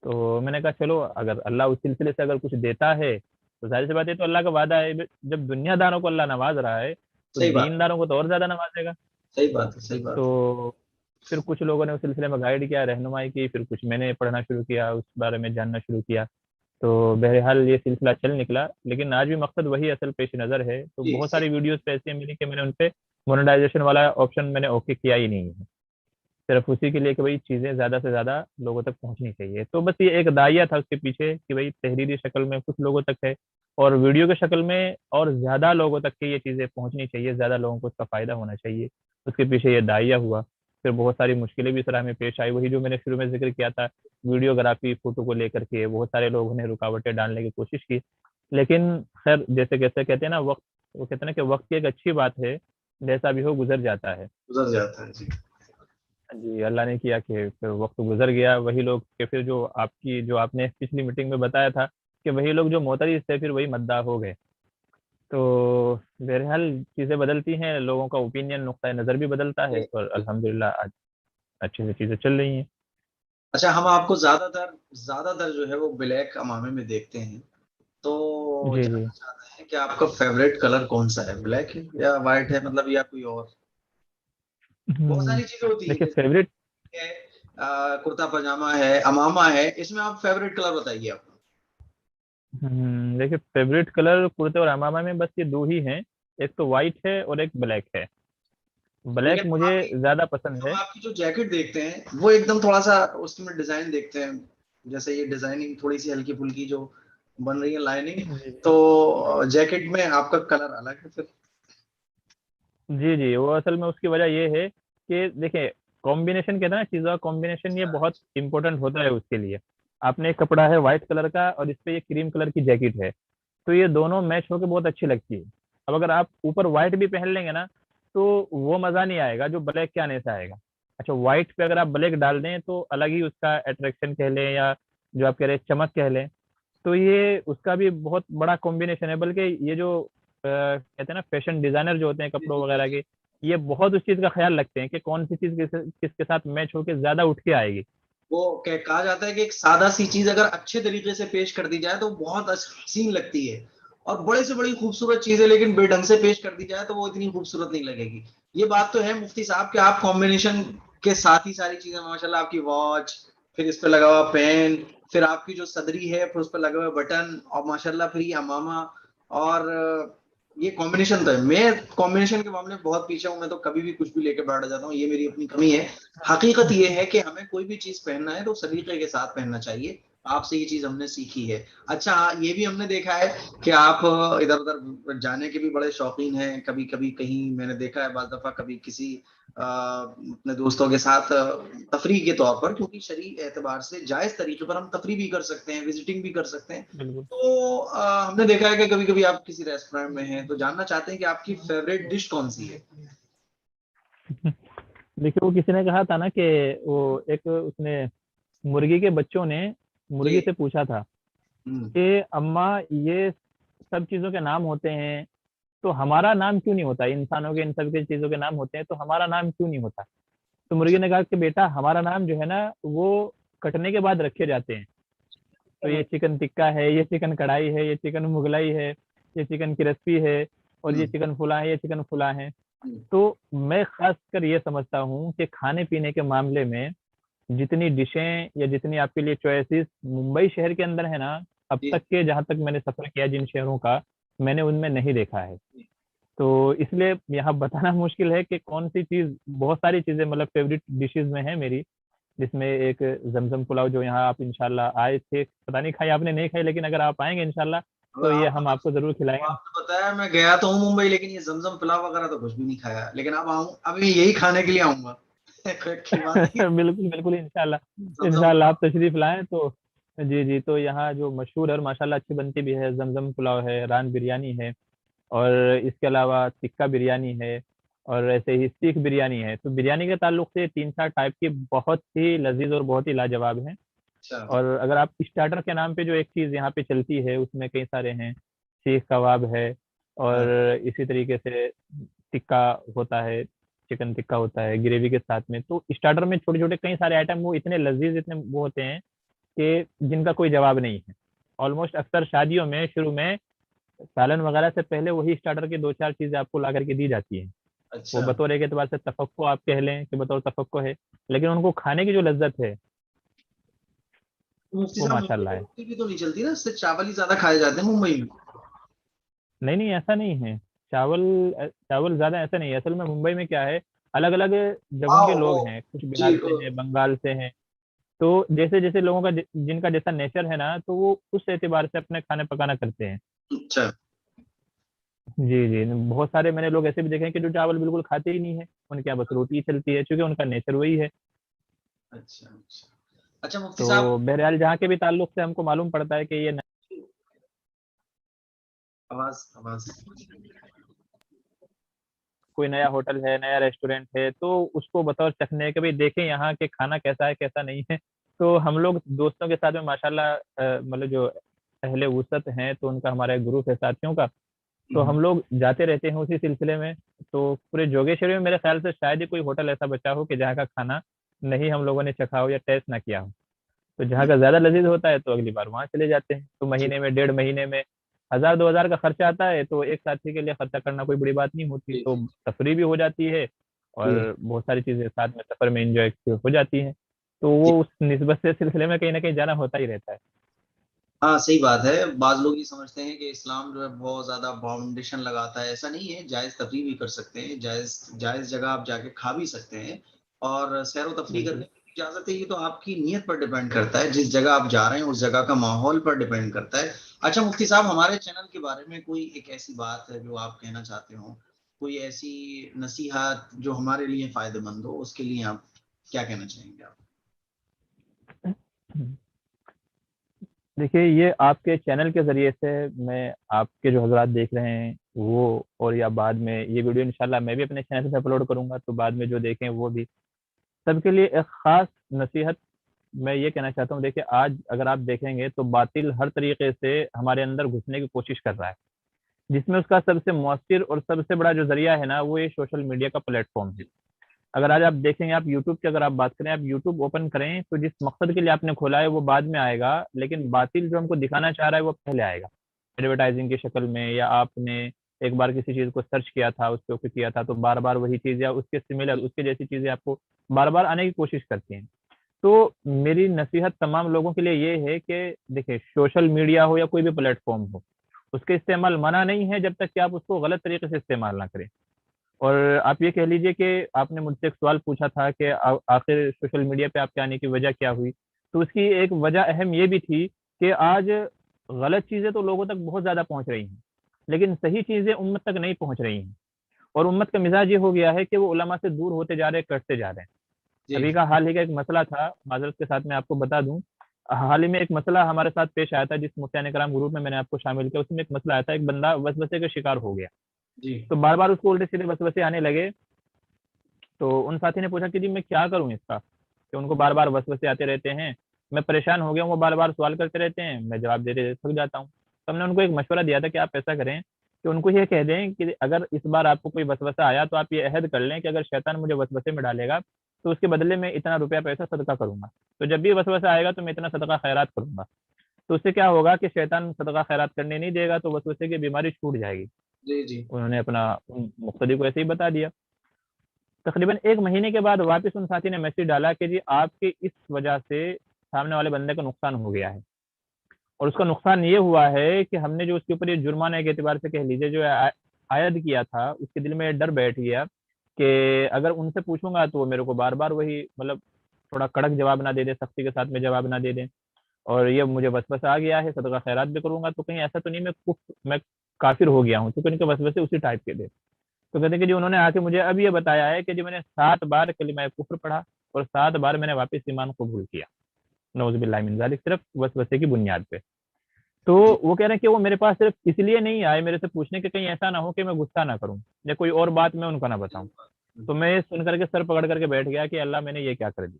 S2: तो मैंने कहा चलो, अगर अल्लाह उस सिलसिले से अगर कुछ देता है तो जाहिर सी बात है, तो अल्लाह का वादा है। जब दुनियादारों को अल्लाह नवाज रहा है, तो
S1: सही बात।
S2: दीनदारों को तो और ज्यादा नवाजेगा।
S1: सही बात है। सही बात है।
S2: तो फिर कुछ लोगों ने उस सिलसिले में गाइड किया, रहनुमाई की, फिर कुछ मैंने पढ़ना शुरू किया, उस बारे में जानना शुरू किया। तो बहरहाल ये सिलसिला चल निकला। लेकिन आज भी मकसद वही असल पेश नज़र है। तो
S1: जी
S2: बहुत
S1: सही।
S2: सारी वीडियोस पे ऐसी मिली कि मैंने उन पे मोनेटाइजेशन वाला ऑप्शन मैंने ओके किया ही नहीं है, सिर्फ उसी के लिए कि भाई चीज़ें ज़्यादा से ज़्यादा लोगों तक पहुंचनी चाहिए। तो बस ये एक दायरा था उसके पीछे कि भाई तहरीरी शक्ल में कुछ लोगों तक है, और वीडियो की शक्ल में और ज़्यादा लोगों तक के ये चीज़ें पहुंचनी चाहिए, ज़्यादा लोगों को उसका फ़ायदा होना चाहिए। उसके पीछे ये दायरा हुआ। फिर बहुत सारी मुश्किलें भी सराह में पेश आई, वही जो मैंने शुरू में जिक्र किया था, वीडियोग्राफी फोटो को लेकर के बहुत सारे लोगों ने रुकावटें डालने की कोशिश की। लेकिन खैर, जैसे कैसे कहते हैं ना, वक्त, वो कहते हैं ना कि वक्त की एक अच्छी बात है, जैसा भी हो गुजर जाता है।
S1: गुजर जाता है जी।
S2: जी, अल्लाह ने किया कि फिर वक्त गुजर गया। वही लोग के फिर जो आपकी, जो आपने पिछली मीटिंग में बताया था कि वही लोग जो मोतरिस थे, फिर वही मद्दाह हो गए। तो बहरहाल चीज़ें बदलती हैं, लोगों का ओपिनियन, नुक्ता नज़र भी बदलता है,
S1: जी।
S2: और अल्हम्दुलिल्लाह आज अच्छी से चीज़ें चल रही हैं।
S1: अच्छा, हम आपको ज्यादातर जो है वो ब्लैक अमामे में देखते हैं। तो
S2: जी जी।
S1: जानना चाहते हैं कि आपका फेवरेट कलर कौन सा है, ब्लैक है या व्हाइट है, मतलब या कोई और? बहुत सारी चीजें होती है,
S2: देखिए
S1: जैसे
S2: फेवरेट,
S1: है कुर्ता पजामा है, अमामा है, इसमें आप फेवरेट कलर बताइए आप।
S2: देखिए फेवरेट कलर कुर्ते और अमामा में बस ये दो ही हैं, एक तो वाइट है और एक ब्लैक है। ब्लैक
S1: लेकिन
S2: मुझे ज़्यादा पसंद
S1: हम
S2: है।
S1: आपकी जो जैकेट देखते हैं वो एकदम थोड़ा सा उसमें डिजाइन देखते हैं, जैसे ये डिजाइनिंग थोड़ी सी हल्की फुल्की जो बन रही है लाइनिंग,
S2: जी जी।
S1: तो जैकेट में आपका कलर अलग है फिर।
S2: जी जी, वो असल में उसकी वजह ये है कि देखिए, कॉम्बिनेशन कहते हैं ना, चीज़ों का कॉम्बिनेशन ये बहुत इंपॉर्टेंट होता है उसके लिए। आपने एक कपड़ा है व्हाइट कलर का और इस पे ये क्रीम कलर की जैकेट है, तो ये दोनों मैच होकर बहुत अच्छी लगती है। अब अगर आप ऊपर व्हाइट भी पहन लेंगे ना, तो वो मज़ा नहीं आएगा जो ब्लैक के आने से आएगा। अच्छा, व्हाइट पे अगर आप ब्लैक डाल दें तो अलग ही उसका अट्रैक्शन कह लें, या जो आप कह रहे हैं चमक कह लें, तो ये उसका भी बहुत बड़ा कॉम्बिनेशन है। बल्कि ये जो कहते हैं ना, फैशन डिजाइनर जो होते हैं
S1: जी
S2: कपड़ों
S1: जी
S2: वगैरह
S1: जी।
S2: के, ये बहुत उस चीज का ख्याल रखते हैं कि कौन सी चीज किसके साथ मैच होके ज्यादा उठ के आएगी।
S1: वो कहा जाता है कि एक सादा सी चीज अगर अच्छे तरीके से पेश कर दी जाए तो बहुत हसीन लगती है, और बड़े से बड़ी खूबसूरत चीजें लेकिन बेढंग से पेश कर दी जाए तो वो इतनी खूबसूरत नहीं लगेगी। ये बात तो है मुफ्ती साहब कि आप कॉम्बिनेशन के साथ ही सारी चीजें, माशाल्लाह आपकी वॉच, फिर इस पे लगा हुआ पेन, फिर आपकी जो सदरी है, फिर उस पर लगे हुए बटन, और माशाल्लाह फिर ये अमामा, और ये कॉम्बिनेशन तो है। मैं कॉम्बिनेशन के मामले में बहुत पीछे हूँ, मैं तो कभी भी कुछ भी लेके बैठ जाता हूँ, ये मेरी अपनी कमी है। हकीकत ये है कि हमें कोई भी चीज पहनना है तो सलीके के साथ पहनना चाहिए। आपसे ये चीज हमने सीखी है। अच्छा हाँ, ये भी हमने देखा है कि आप इधर उधर जाने के भी बड़े शौकीन हैं। कभी कभी कहीं मैंने देखा है, बाज़ दफा कभी किसी अपने दोस्तों के साथ तफरीह के तौर पर, क्योंकि शरीय एतबार से जायज तरीके पर हम तफरीह भी कर सकते हैं, विजिटिंग भी कर सकते हैं।
S2: बिल्कुल।
S1: तो हमने देखा है कि कभी कभी आप किसी रेस्टोरेंट में हैं, तो जानना चाहते हैं कि आपकी फेवरेट डिश कौन सी है।
S2: देखिए, वो किसी ने कहा था ना कि वो एक उसने मुर्गी के बच्चों ने
S1: जी।
S2: मुर्गी से पूछा था
S1: हम्म।
S2: कि अम्मा, ये सब चीजों के नाम होते हैं तो हमारा नाम क्यों नहीं होता? इंसानों के इन सब के चीजों के नाम होते हैं तो हमारा नाम क्यों नहीं होता? तो मुर्गी
S1: अच्छा।
S2: ने कहा कि बेटा, हमारा नाम जो है ना वो कटने के बाद रखे जाते हैं। तो ये चिकन टिक्का है, ये चिकन कढ़ाई है, ये चिकन मुगलाई है, ये चिकन क्रिस्पी है, और ये
S1: हम्म।
S2: चिकन फुला है, ये चिकन फुला है।
S1: हम्म।
S2: तो मैं खासकर ये समझता हूँ कि खाने पीने के मामले में जितनी डिशें या जितनी आपके लिए चॉइसेस मुंबई शहर के अंदर है ना, अब
S1: जी।
S2: तक के जहाँ तक मैंने सफर किया जिन शहरों का, मैंने उनमें नहीं देखा है। तो इसलिए यहाँ बताना मुश्किल है कि कौन सी चीज, बहुत सारी चीजें मतलब फेवरेट डिशेज में है मेरी, जिसमें एक जमजम पुलाव, जो यहाँ आप इंशाल्लाह आए थे, पता नहीं खाई आपने नहीं खाई, लेकिन अगर आप आएंगे इंशाल्लाह
S1: अब
S2: तो ये हम
S1: आप
S2: आपको जरूर खिलाएंगे।
S1: आपको बताया, मैं गया तो हूँ मुंबई, लेकिन ये जमजम पुलाव वगैरह तो कुछ भी नहीं खाया, लेकिन अब आऊँ, अब मैं यही खाने के लिए आऊंगा। की बात नहीं।
S2: बिल्कुल बिल्कुल, इंशाल्लाह
S1: जमजम
S2: इंशाल्लाह
S1: पुलाव।
S2: आप तशरीफ लाएं तो। जी जी, तो यहाँ जो मशहूर है और माशाल्लाह अच्छी बनती भी है, जमजम पुलाव है, रान बिरयानी है, और इसके अलावा टिक्का बिरयानी है, और ऐसे ही सीख बिरयानी है। तो बिरयानी के ताल्लुक से तीन चार टाइप की बहुत ही लजीज और बहुत ही लाजवाब है।
S1: अच्छा।
S2: और अगर आप स्टार्टर के नाम पे जो एक चीज़ यहाँ पे चलती है, उसमें कई सारे हैं। सीख कबाब है, और
S1: हाँ।
S2: इसी तरीके से टिक्का होता है, चिकन टिक्का होता है ग्रेवी के साथ में। तो स्टार्टर में छोटे छोटे कई सारे आइटम, वो इतने लजीज, इतने वो होते हैं कि जिनका कोई जवाब नहीं है। ऑलमोस्ट अक्सर शादियों में शुरू में सालन वगैरह से पहले वही स्टार्टर की दो चार चीजें आपको ला करके दी जाती हैं। वो
S1: अच्छा।
S2: बतौर एक एतबार से तफक्को आप कह लें कि बतौर तफक्को है, लेकिन उनको खाने की जो लज्जत है
S1: तो मुफ्ती
S2: वो
S1: साहब, मुंबई में
S2: माशाल्लाह है।
S1: रोटी भी तो नहीं चलती ना, सिर्फ चावल ही ज्यादा खाए जाते हैं मुंबई में।
S2: नहीं नहीं, ऐसा नहीं है। चावल चावल ज्यादा ऐसा नहीं है। असल में मुंबई में क्या है, अलग अलग जगहों
S1: हाँ
S2: के
S1: वो।
S2: लोग हैं, कुछ
S1: जी।
S2: बिहार से हैं, बंगाल से हैं। तो जैसे जैसे लोगों का जिनका जैसा नेचर है ना, तो वो उस एतबार से अपने खाने पकाना करते हैं।
S1: अच्छा।
S2: जी जी, बहुत सारे मैंने लोग ऐसे भी देखे हैं कि जो चावल बिल्कुल खाते ही नहीं है, उनके यहाँ बस रोटी ही चलती है, क्योंकि उनका नेचर वही है।
S1: अच्छा। अच्छा। अच्छा मुफ्ती
S2: तो
S1: साहब।
S2: बहरहाल जहाँ के भी ताल्लुक से हमको मालूम पड़ता है कि ये
S1: आवाज आवाज।
S2: कोई नया होटल है, नया रेस्टोरेंट है, तो उसको बतौर चखने के भी देखें यहाँ के खाना कैसा है कैसा नहीं है। तो हम लोग दोस्तों के साथ में माशाल्लाह मतलब जो अहले वुसअत हैं, तो उनका हमारा एक ग्रुप है साथियों का, तो हम लोग जाते रहते हैं उसी सिलसिले में। तो पूरे जोगेश्वरी में मेरे ख्याल से शायद ही कोई होटल ऐसा बचा हो कि जहाँ का खाना नहीं हम लोगों ने चखा हो या टेस्ट ना किया हो। तो जहाँ का ज्यादा लजीज होता है तो अगली बार वहां चले जाते हैं। तो
S1: जी।
S2: महीने में, डेढ़ महीने में 1000 2000 का खर्चा आता है, तो एक साथी के लिए खर्चा करना कोई बड़ी बात नहीं होती।
S1: जी।
S2: तो तफरी भी हो जाती है,
S1: जी।
S2: और बहुत सारी चीजें साथ में सफर में इंजॉय हो जाती हैं। तो
S1: जी।
S2: वो उस निस्बत से सिलसिले में कहीं ना कहीं जाना होता ही रहता है।
S1: हाँ सही बात है। बाज लोग ये समझते हैं कि इस्लाम जो है बहुत ज्यादा बाउंडेशन लगाता है, ऐसा नहीं है। जायज तफरीह भी कर सकते हैं, जायज जायज जगह आप जाके खा भी सकते हैं, और सैर व तफरीह करने
S2: बिल्कुल।
S1: की इजाजत है। ये तो आपकी नीयत पर डिपेंड करता है, जिस जगह आप जा रहे हैं उस जगह का माहौल पर डिपेंड करता है। अच्छा मुफ्ती साहब, हमारे चैनल के बारे में कोई एक ऐसी बात है जो आप कहना चाहते हो, कोई ऐसी नसीहत जो हमारे लिए फायदेमंद हो, उसके लिए आप क्या कहना चाहेंगे आप।
S2: देखिए, ये आपके चैनल के जरिए से मैं आपके जो हजरात देख रहे हैं वो, और या बाद में ये वीडियो इंशाल्लाह मैं भी अपने चैनल पे अपलोड करूंगा, तो बाद में जो देखें वो भी, सबके लिए एक खास नसीहत मैं ये कहना चाहता हूँ। देखिए, आज अगर आप देखेंगे तो बातिल हर तरीके से हमारे अंदर घुसने की कोशिश कर रहा है, जिसमें उसका सबसे मौसर और सबसे बड़ा जो जरिया है ना, वो ये सोशल मीडिया का प्लेटफॉर्म है। अगर आज आप देखेंगे, आप यूट्यूब की अगर आप बात करें, आप यूट्यूब ओपन करें, तो जिस मकसद के लिए आपने खोला है वो बाद में आएगा, लेकिन बातिल जो हमको दिखाना चाह रहा है वो पहले आएगा, एडवर्टाइजिंग की शक्ल में। या आपने एक बार किसी चीज को सर्च किया था, उस पर किया था, तो बार बार वही चीज या उसके सिमिलर, उसके जैसी चीजें आपको बार बार आने की कोशिश करती हैं। तो मेरी नसीहत तमाम लोगों के लिए ये है कि देखिए, सोशल मीडिया हो या कोई भी प्लेटफॉर्म हो, उसके इस्तेमाल मना नहीं है जब तक कि आप उसको गलत तरीके से इस्तेमाल ना करें। और आप ये कह लीजिए कि आपने मुझसे एक सवाल पूछा था कि आखिर सोशल मीडिया पे आपके आने की वजह क्या हुई। तो उसकी एक वजह अहम ये भी थी कि आज गलत चीजें तो लोगों तक बहुत ज्यादा पहुंच रही हैं, लेकिन सही चीजें उम्मत तक नहीं पहुंच रही हैं। और उम्मत का मिजाज ये हो गया है कि वो उलमा से दूर होते जा रहे हैं, कटते जा रहे हैं।
S1: जी
S2: अभी का हाल ही का एक मसला था, माजरत के साथ मैं आपको बता दूं। हाल ही में एक मसला हमारे साथ पेश आया था, जिस मुफ्तियान कराम ग्रुप में मैंने आपको शामिल किया, उसमें एक मसला आया था, एक बंदा वसवसे का शिकार हो गया।
S1: जी
S2: तो बार बार उसको उल्टे सीधे वसवसे आने लगे। तो उन साथी ने पूछा कि जी मैं क्या करूं इसका, कि उनको बार बार वसवसे आते रहते हैं, मैं परेशान हो गया हूँ, वो बार बार सवाल करते रहते हैं, मैं जवाब देते देते थक जाता हूँ। तो हमने उनको एक मशवरा दिया था कि आप ऐसा करें कि उनको ये कह दें कि अगर इस बार आपको कोई वसवसा आया तो आप ये अहद कर लें कि अगर शैतान मुझे वसवसे में डालेगा तो उसके बदले में इतना रुपया पैसा सदका करूंगा। तो जब भी वसवसा आएगा तो मैं इतना सदका खैरात करूंगा। तो उससे क्या होगा कि शैतान सदका खैरात करने नहीं देगा, तो वसवसे की बीमारी छूट जाएगी।
S1: जी जी
S2: उन्होंने अपना मुख्तदी को ऐसे ही बता दिया। तकरीबन एक महीने के बाद वापस उन साथी ने मैसेज डाला कि जी आपके इस वजह से सामने वाले बंदे का नुकसान हो गया है। और उसका नुकसान ये हुआ है कि हमने जो उसके ऊपर ये जुर्माने के एतबार से कह लीजिए जो आयद किया था, उसके दिल में डर बैठ गया कि अगर उनसे पूछूंगा तो वो मेरे को बार बार वही मतलब थोड़ा कड़क जवाब ना दे दे, सख्ती के साथ में जवाब ना दे दें। और ये मुझे वसवसा आ गया है, सदका खैरात भी करूंगा तो कहीं ऐसा तो नहीं मैं काफिर हो गया हूँ, क्योंकि उनके वसवसे उसी टाइप के थे। तो कहते हैं कि जी उन्होंने आके मुझे अब ये बताया है कि जी मैंने 7 बार कलिमा कुफ्र पढ़ा और 7 बार मैंने वापस ईमान कबूल किया, नौज़ बिल्लाहि मिन ज़ालिक, सिर्फ वसवसे की बुनियाद पे। तो
S1: जी
S2: वो कह रहे हैं कि वो मेरे पास सिर्फ इसलिए नहीं आए मेरे से पूछने के कहीं ऐसा ना हो कि मैं गुस्सा ना करूं या कोई और बात मैं उनको ना बताऊं। तो मैं ये सुन करके सर पकड़ करके बैठ गया कि अल्लाह मैंने ये क्या कर दिया।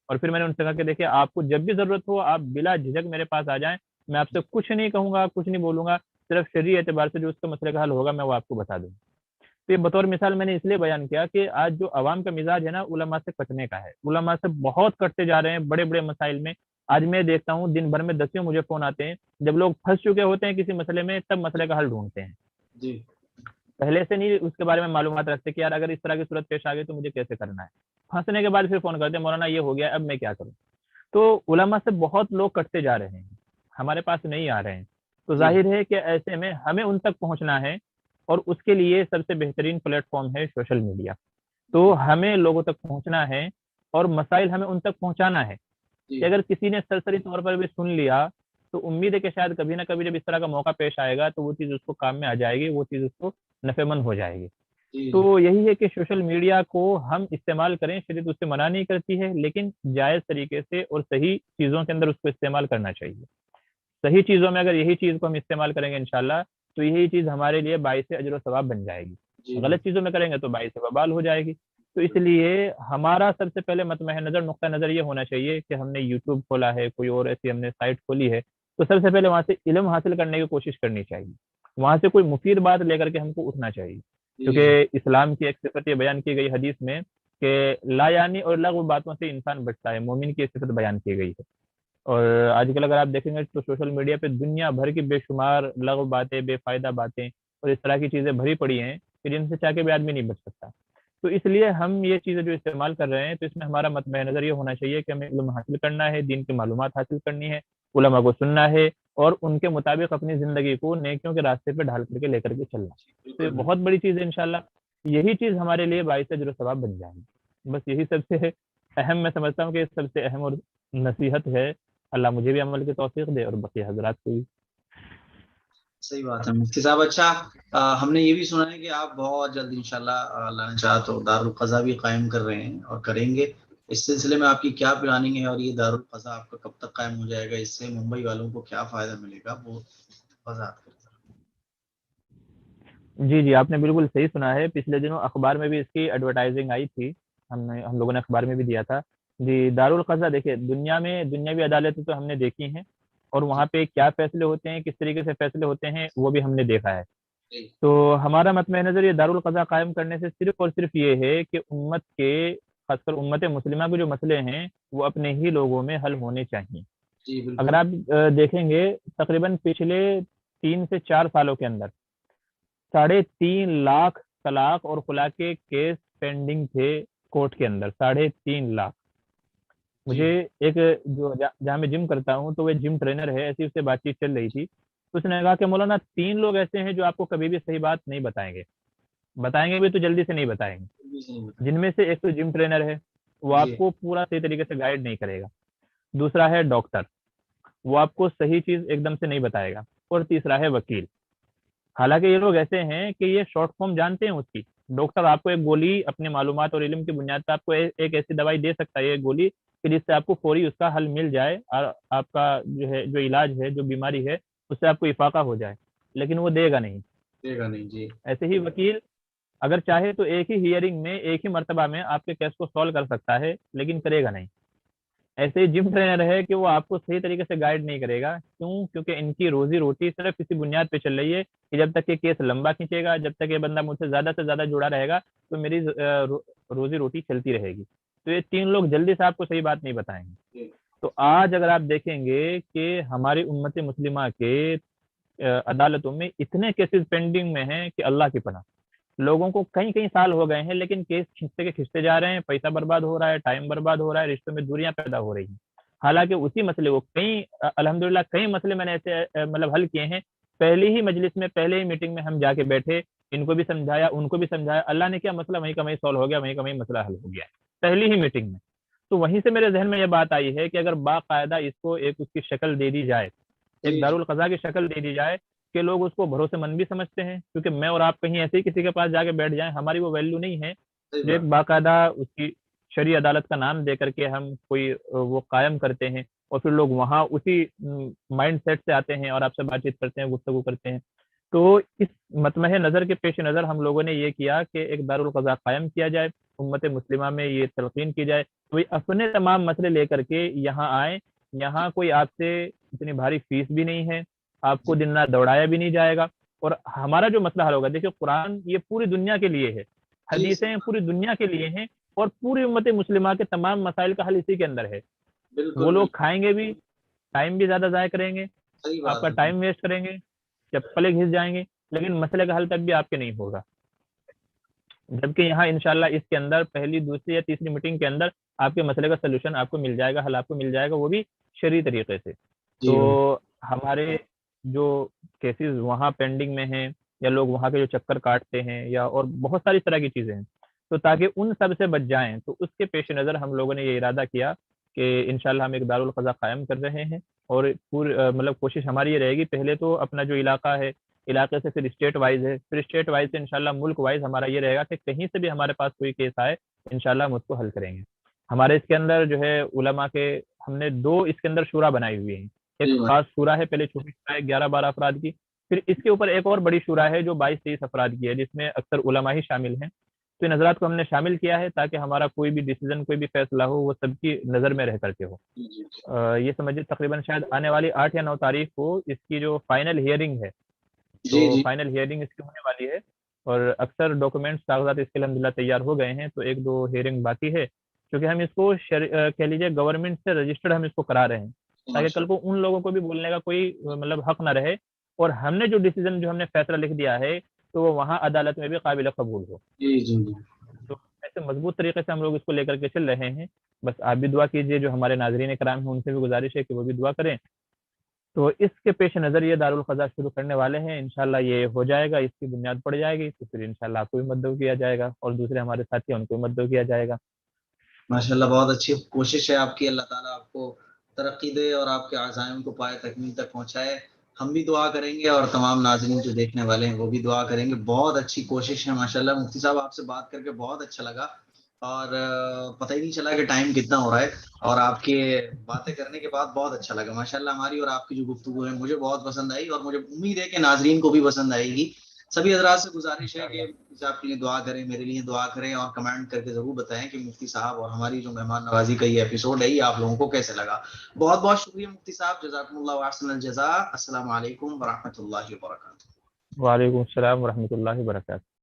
S2: और फिर मैंने उनसे कहा कि देखिए आपको जब भी जरूरत हो आप बिला झिझक मेरे पास आ जाएं, मैं आपसे कुछ नहीं कहूंगा, कुछ नहीं बोलूंगा, सिर्फ शरीय एतबार से जो उसका मसले का हल होगा मैं वो आपको बता दूंगा। तो ये बतौर मिसाल मैंने इसलिए बयान किया कि आज जो अवाम का मिजाज है ना, उलमा से कटने का है, उलमा से बहुत कटते जा रहे हैं बड़े बड़े मसाइल में। आज मैं देखता हूँ दिन भर में दसियों मुझे फोन आते हैं, जब लोग फंस चुके होते हैं किसी मसले में तब मसले का हल ढूंढते हैं।
S1: जी
S2: पहले से नहीं उसके बारे में मालूमात रखते कि यार अगर इस तरह की सूरत पेश आ गई तो मुझे कैसे करना है। फंसने के बाद फिर फोन करते हैं, मौलाना ये हो गया अब मैं क्या करूँ। तो उलमा से बहुत लोग कटते जा रहे हैं, हमारे पास नहीं आ रहे हैं। तो
S1: जी
S2: जाहिर है कि ऐसे में हमें उन तक पहुंचना है, और उसके लिए सबसे बेहतरीन प्लेटफॉर्म है सोशल मीडिया। तो
S1: जी
S2: हमें लोगों तक पहुंचना है और मसाइल हमें उन तक पहुंचाना है। कि
S1: जी
S2: अगर किसी ने सरसरी तौर पर भी सुन लिया तो उम्मीद है कि शायद कभी ना कभी जब इस तरह का मौका पेश आएगा तो वो चीज़ उसको काम में आ जाएगी, वो चीज़ उसको नफेमंद हो जाएगी।
S1: जी
S2: तो यही है कि सोशल मीडिया को हम इस्तेमाल करें, शरीयत उससे मना नहीं करती है, लेकिन जायज़ तरीके से और सही चीज़ों के अंदर उसको इस्तेमाल करना चाहिए। सही चीज़ों में अगर यही चीज़ को हम इस्तेमाल करेंगे इंशाल्लाह, तो यही चीज़ हमारे लिए बाइस अजर सवाब बन जाएगी।
S1: जी
S2: गलत चीज़ों में करेंगे तो बाइस वबाल हो जाएगी। तो इसलिए हमारा सबसे पहले मतमह नज़र नुक्ता नज़र ये होना चाहिए कि हमने यूट्यूब खोला है, कोई और ऐसी हमने साइट खोली है, तो सबसे पहले वहाँ से इल्म हासिल करने की कोशिश करनी चाहिए। वहाँ से कोई मुफीद बात लेकर के हमको उठना चाहिए,
S1: जी
S2: क्योंकि इस्लाम की एक सिफत ये बयान की गई हदीस में कि लायानी और लग़्व बातों से इंसान बचता है, मोमिन की एक सिफत बयान की गई है। और आजकल अगर आप देखेंगे तो सोशल मीडिया पे दुनिया भर की बेशुमार लग़्व बातें, बेफायदा बातें और इस तरह की चीज़ें भरी पड़ी हैं कि जिनसे चाह के भी आदमी नहीं बच सकता। तो इसलिए हम ये चीज़ें जो इस्तेमाल कर रहे हैं तो इसमें हमारा मतमह नज़र ये होना चाहिए कि हमें इल्म हासिल करना है, दीन की मालूमात हासिल करनी है, उलमा को सुनना है और उनके मुताबिक अपनी ज़िंदगी को नेकियों के रास्ते पे ढाल करके लेकर के चलना है। तो ये
S1: बिल्कुल बिल्कुल
S2: बहुत बड़ी चीज़ है इंशाल्लाह, यही चीज़ हमारे लिए बाइस अजर सवाब बन जाएगी। बस यही सबसे अहम मैं समझता हूँ कि सबसे अहम और नसीहत है। अल्लाह मुझे भी अमल की तौफीक दे और बाकी हजरात को भी।
S1: सही बात है मुफ्ती साहब। अच्छा, हमने ये भी सुना है कि आप बहुत जल्द इंशाल्लाह अल्लाह ने चाहा तो दारुल क़ज़ा भी कायम कर रहे हैं और करेंगे। इस सिलसिले में आपकी क्या प्लानिंग है और ये दारुल क़ज़ा आपका कब तक कायम हो जाएगा, इससे मुंबई वालों को क्या फायदा मिलेगा, वो वजाहत करें।
S2: जी जी, आपने बिल्कुल सही सुना है, पिछले दिनों अखबार में भी इसकी एडवर्टाइजिंग आई थी, हम लोगों ने अखबार में भी दिया था। जी, दारुल क़ज़ा देखिए, दुनिया में दुनियावी अदालतें तो हमने देखी हैं और
S1: जी
S2: वहाँ पे क्या फैसले होते हैं, किस तरीके से फैसले होते हैं, वो भी हमने देखा है।
S1: जी
S2: तो हमारा मतम नज़र ये दारुल क़ज़ा कायम करने से सिर्फ और सिर्फ ये है कि उम्मत के, खासकर उम्मत मुस्लिमा के जो मसले हैं वो अपने ही लोगों में हल होने चाहिए।
S1: जी
S2: अगर
S1: बिल्कुल।
S2: आप देखेंगे तकरीबन पिछले 3 से 4 सालों के अंदर 3.5 लाख तलाक और खुला के केस पेंडिंग थे कोर्ट के अंदर, 3.5 लाख। मुझे एक जो जहाँ मैं जिम करता हूँ, तो वह जिम ट्रेनर है, ऐसी उससे बातचीत चल रही थी, तो उसने कहा कि मौलाना 3 लोग ऐसे हैं जो आपको कभी भी सही बात नहीं बताएंगे, बताएंगे भी तो जल्दी से नहीं बताएंगे।
S1: जी
S2: जिनमें से एक तो जिम ट्रेनर है, वो
S1: जी
S2: आपको पूरा सही तरीके से गाइड नहीं करेगा। दूसरा है डॉक्टर, वो आपको सही चीज एकदम से नहीं बताएगा। और तीसरा है वकील। हालांकि ये लोग ऐसे हैं कि ये शॉर्ट फॉर्म जानते हैं उसकी। डॉक्टर आपको एक गोली अपने मालूमात और इल्म की बुनियाद पर आपको एक ऐसी दवाई दे सकता है, एक गोली कि जिससे आपको फौरी उसका हल मिल जाए और आपका जो है जो इलाज है, जो बीमारी है, उससे आपको इफाका हो जाए, लेकिन वो देगा नहीं।
S1: देगा नहीं जी।
S2: ऐसे ही वकील अगर चाहे तो एक ही हियरिंग में, एक ही मर्तबा में आपके केस को सॉल्व कर सकता है, लेकिन करेगा नहीं। ऐसे ही जिम ट्रेनर है कि वो आपको सही तरीके से गाइड नहीं करेगा। क्यों? क्योंकि इनकी रोजी रोटी सिर्फ इसी बुनियाद पे चल रही है कि जब तक ये केस लंबा खींचेगा, जब तक ये बंदा मुझसे ज्यादा से ज्यादा जुड़ा रहेगा, तो मेरी रोजी रोटी चलती रहेगी। तो ये 3 लोग जल्दी से आपको सही बात नहीं बताएंगे।
S1: जी
S2: तो आज अगर आप देखेंगे कि हमारी उम्मत मुस्लिमा के अदालतों में इतने केसेस पेंडिंग में हैं कि अल्लाह की पनाह। लोगों को कई कई साल हो गए हैं, लेकिन केस खींचते के खींचते जा रहे हैं, पैसा बर्बाद हो रहा है, टाइम बर्बाद हो रहा है, रिश्तों में दूरियां पैदा हो रही हैं। हालांकि उसी मसले को अल्हम्दुलिल्लाह कई मसले मैंने ऐसे मतलब हल किए हैं। पहली ही मजलिस में, पहले ही मीटिंग में हम जाके बैठे, इनको भी समझाया, उनको भी समझाया, अल्लाह ने क्या मसला वहीं का वहीं सॉल्व हो गया, वहीं का वहीं मसला हल हो गया पहली ही मीटिंग में। तो वहीं से मेरे जहन में यह बात आई है कि अगर बाकायदा इसको एक उसकी शक्ल दे दी जाए, एक
S1: जी।
S2: दारुल कज़ा की शक्ल दे दी जाए, कि लोग उसको भरोसेमंद भी समझते हैं, क्योंकि मैं और आप कहीं ऐसे ही किसी के पास जाके बैठ जाएं, हमारी वो वैल्यू नहीं है
S1: सही
S2: जो
S1: बात।
S2: एक बाकायदा उसकी शरी अदालत का नाम दे करके हम कोई वो कायम करते हैं, और फिर लोग वहाँ उसी माइंड सेट से आते हैं और आपसे बातचीत करते हैं, गुफ्तगू करते हैं। तो इस मतमहे नज़र के पेश नज़र हम लोगों ने ये किया कि एक दारुल कज़ा कायम किया जाए, उम्मत मुस्लिमा में ये तलकीन की जाए, तो ये अपने तमाम मसले लेकर के यहाँ आए। यहाँ कोई आपसे इतनी भारी फीस भी नहीं है, आपको
S1: जी
S2: दिन रात दौड़ाया भी नहीं जाएगा, और हमारा जो मसला हल होगा। देखिए, कुरान ये पूरी दुनिया के लिए है,
S1: जी। सही
S2: हदीसें
S1: बात।
S2: पूरी दुनिया के लिए हैं, और पूरी उम्मत मुस्लिमा के तमाम मसाइल का हल इसी के अंदर है। वो
S1: बिल्कुल
S2: लोग
S1: बिल्कुल।
S2: खाएंगे भी, टाइम भी ज्यादा जाया करेंगे,
S1: सही बात
S2: आपका
S1: है।
S2: टाइम वेस्ट करेंगे, चप्पलें घिस जाएंगे, लेकिन मसले का हल तक भी आपके नहीं होगा। जबकि यहाँ इंशाल्लाह इसके अंदर पहली, दूसरी या तीसरी मीटिंग के अंदर आपके मसले का सोल्यूशन आपको मिल जाएगा, हल आपको मिल जाएगा, वो भी शरई तरीके से।
S1: जी भाई।
S2: तो हमारे जो केसेस वहाँ पेंडिंग में हैं, या लोग वहाँ के जो चक्कर काटते हैं, या और बहुत सारी तरह की चीज़ें हैं, तो ताकि उन सब से बच जाएं, तो उसके पेश नज़र हम लोगों ने ये इरादा किया कि इंशाल्लाह हम एक दारुल क़ज़ा कायम कर रहे हैं। और पूरी मतलब कोशिश हमारी ये रहेगी, पहले तो अपना जो इलाका है, इलाके से फिर स्टेट वाइज है, फिर स्टेट वाइज से इंशाल्लाह मुल्क वाइज हमारा ये रहेगा कि कहीं से भी हमारे पास कोई केस आए, इंशाल्लाह हम उसको हल करेंगे। हमारे इसके अंदर जो है उलमा के, हमने 2 इसके अंदर शूरा बनाई हुई है। एक
S1: जी भाई।
S2: खास शूरा है, पहले छोटी शूरा है 11-12 अफराद की, फिर इसके ऊपर एक और बड़ी शूरा है जो 22-23 अफराद की है, जिसमें अक्सर उलमा ही शामिल हैं। तो इन हजरात को हमने शामिल किया है ताकि हमारा कोई भी डिसीजन, कोई भी फैसला हो, वो सबकी नज़र में रह करके हो।
S1: जी जी
S2: ये समझिए तकरीबन शायद आने वाली 8 या 9 तारीख को इसकी जो फाइनल हियरिंग है,
S1: जी
S2: तो
S1: जी।
S2: फाइनल हियरिंग इसकी होने वाली है। और अक्सर डॉक्यूमेंट्स, कागजात इसके अल्हम्दुलिल्लाह तैयार हो गए हैं, तो 1-2 हियरिंग बाकी है, क्योंकि हम इसको कह लीजिए गवर्नमेंट से रजिस्टर्ड हम इसको करा रहे हैं, ताकि कल को
S1: माशाल्लाह।
S2: उन लोगों को भी बोलने का कोई मतलब हक ना रहे, और हमने जो डिसीजन, जो हमने फैसला लिख दिया है, तो वो वहाँ अदालत में भी काबिल कबूल हो।
S1: जी जी जी।
S2: तो ऐसे मजबूत तरीके से हम लोग इसको लेकर के चल रहे हैं। बस आप भी दुआ कीजिए, जो हमारे नाजरीन कराम हैं उनसे भी गुजारिश है कि वो भी दुआ करें। तो इसके पेश नज़र ये दारुल क़ज़ा शुरू करने वाले हैं, इंशाल्लाह ये हो जाएगा, इसकी बुनियाद पड़ जाएगी, तो फिर इंशाल्लाह आपको भी मददू किया जाएगा, और दूसरे हमारे साथी हैं उनको भी मददू किया जाएगा।
S1: माशाल्लाह बहुत अच्छी कोशिश है आपकी। अल्लाह ताला आपको तरक्की दे और आपके आज़ाइम को पाए तकमील तक पहुँचाए। हम भी दुआ करेंगे और तमाम नाज़रीन जो देखने वाले हैं वो भी दुआ करेंगे। बहुत अच्छी कोशिश है माशाल्लाह। मुफ्ती साहब आपसे बात करके बहुत अच्छा लगा, और पता ही नहीं चला कि टाइम कितना हो रहा है, और आपके बातें करने के बाद बहुत अच्छा लगा माशाल्लाह। हमारी और आपकी जो गुफ्तगू है मुझे बहुत पसंद आई, और मुझे उम्मीद है कि नाज़रीन को भी पसंद आएगी। सभी हज़रात से गुज़ारिश है कि मुफ्ती साहब के लिए दुआ करें, मेरे लिए दुआ करें, और कमेंट करके ज़रूर बताएं कि मुफ्ती साहब और हमारी जो मेहमान नवाज़ी का ये एपिसोड है, ये आप लोगों को कैसे लगा। बहुत-बहुत शुक्रिया मुफ्ती साहब, जज़ाकुमुल्लाह व अहसनल जज़ा। अस्सलामु अलैकुम व रहमतुल्लाहि व बरकातुहू।
S2: वालेकुम अस्सलाम व रहमतुल्लाहि व बरकातहू।